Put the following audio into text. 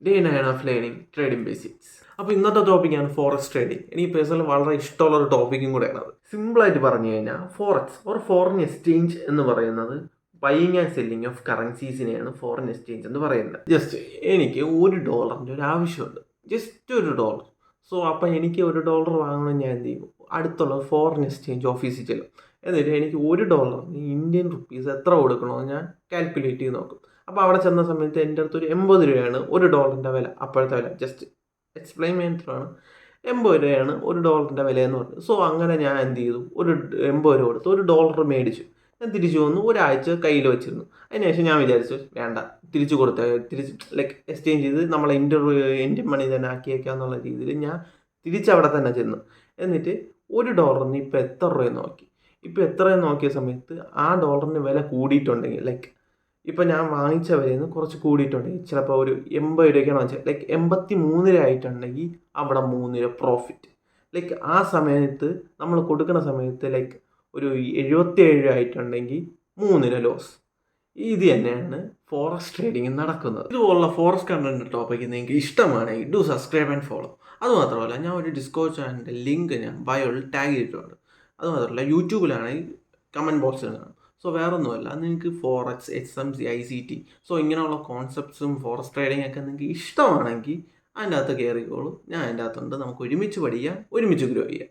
Day 9 of learning trading basics. അപ്പോൾ ഇന്നത്തെ ടോപ്പിക്കാണ് ഫോറക്സ് ട്രേഡിംഗ്. എനിക്ക് പേഴ്സണലി വളരെ ഇഷ്ടമുള്ള ഒരു ടോപ്പിക്കും കൂടെയാണ് അത്. സിമ്പിളായിട്ട് പറഞ്ഞു കഴിഞ്ഞാൽ ഫോറക്സ് ഓർ ഫോറിൻ എക്സ്ചേഞ്ച് എന്ന് പറയുന്നത് ബൈയിങ് ആൻഡ് സെല്ലിങ് ഓഫ് കറൻസീസിനെയാണ് ഫോറിൻ എക്സ്ചേഞ്ച് എന്ന് പറയുന്നത്. ജസ്റ്റ് എനിക്ക് $1 ഒരു ആവശ്യമുണ്ട്, ജസ്റ്റ് $1. സോ അപ്പം എനിക്ക് $1 വാങ്ങണമെന്ന് ഞാൻ എന്ത് ചെയ്യും, അടുത്തുള്ള ഫോറിൻ എക്സ്ചേഞ്ച് ഓഫീസിൽ ചെല്ലും. എന്നിട്ട് എനിക്ക് $1 ഇന്ത്യൻ റുപ്പീസ് എത്ര കൊടുക്കണമെന്ന് ഞാൻ കാൽക്കുലേറ്റ് ചെയ്ത് നോക്കും. അപ്പോൾ അവിടെ ചെന്ന സമയത്ത് എൻ്റെ അടുത്തൊരു 80 രൂപയാണ് $1 വില, അപ്പോഴത്തെ വില. ജസ്റ്റ് എക്സ്പ്ലെയിൻ മാത്രമാണ്. 80 രൂപയാണ് $1 വിലയെന്ന് പറഞ്ഞു. സോ അങ്ങനെ ഞാൻ എന്ത് ചെയ്തു, ഒരു 80 രൂപ കൊടുത്ത് $1 മേടിച്ചു. ഞാൻ തിരിച്ചു വന്നു, ഒരാഴ്ച കയ്യിൽ വെച്ചിരുന്നു. അതിനുശേഷം ഞാൻ വിചാരിച്ചു വേണ്ട, തിരിച്ചു ലൈക്ക് എക്സ്ചേഞ്ച് ചെയ്ത് നമ്മളെ ഇന്ത്യൻ മണി തന്നെ ആക്കിയേക്കാം എന്നുള്ള രീതിയിൽ ഞാൻ തിരിച്ചവിടെ തന്നെ ചെന്നു. എന്നിട്ട് $1 ഇപ്പോൾ എത്ര രൂപയെന്ന് നോക്കി. ഇപ്പോൾ എത്രയെന്ന് നോക്കിയ സമയത്ത് ആ ഡോളറിന് വില കൂടിയിട്ടുണ്ടെങ്കിൽ, ലൈക്ക് ഇപ്പം ഞാൻ വാങ്ങിച്ച വിലയിൽ നിന്ന് കുറച്ച് കൂടിയിട്ടുണ്ടെങ്കിൽ, ചിലപ്പോൾ ഒരു 80 രൂപയ്ക്കാണ് വാങ്ങിച്ചത്, ലൈക്ക് 83 രൂപ ആയിട്ടുണ്ടെങ്കിൽ അവിടെ 3 രൂപ പ്രോഫിറ്റ്. ലൈക്ക് ആ സമയത്ത് നമ്മൾ കൊടുക്കുന്ന സമയത്ത് ലൈക്ക് ഒരു 77 രൂപ ആയിട്ടുണ്ടെങ്കിൽ 3 രൂപ ലോസ്. ഇത് തന്നെയാണ് ഫോറക്സ് ട്രേഡിംഗ് നടക്കുന്നത്. ഇതുപോലുള്ള ഫോറക്സ് കണ്ടന്റ് ടോപ്പിക്ക് നിങ്ങൾക്ക് ഇഷ്ടമാണെങ്കിൽ ഡു സബ്സ്ക്രൈബ് ആൻഡ് ഫോളോ. അതുമാത്രമല്ല, ഞാൻ ഒരു ഡിസ്കോഡ് ചാനലിൻ്റെ ലിങ്ക് ഞാൻ ബയോയിൽ ടാഗ് ചെയ്തിട്ടുണ്ട്. അതുമാത്രമല്ല, യൂട്യൂബിലാണെങ്കിൽ കമൻറ്റ് ബോക്സിൽ കാണാം. സോ വേറൊന്നുമല്ല, നിങ്ങൾക്ക് ഫോറക്സ്, HMC, ICT, സോ ഇങ്ങനെയുള്ള കോൺസെപ്റ്റ്സും ഫോറക്സ് ട്രേഡിംഗ് ഒക്കെ നിങ്ങൾക്ക് ഇഷ്ടമാണെങ്കിൽ അതിൻ്റെ അകത്ത് കയറിക്കോളൂ. ഞാൻ അതിൻ്റെ അകത്തുണ്ട്. നമുക്ക് ഒരുമിച്ച് പഠിക്കാം, ഒരുമിച്ച് ഗ്രോ ചെയ്യാം.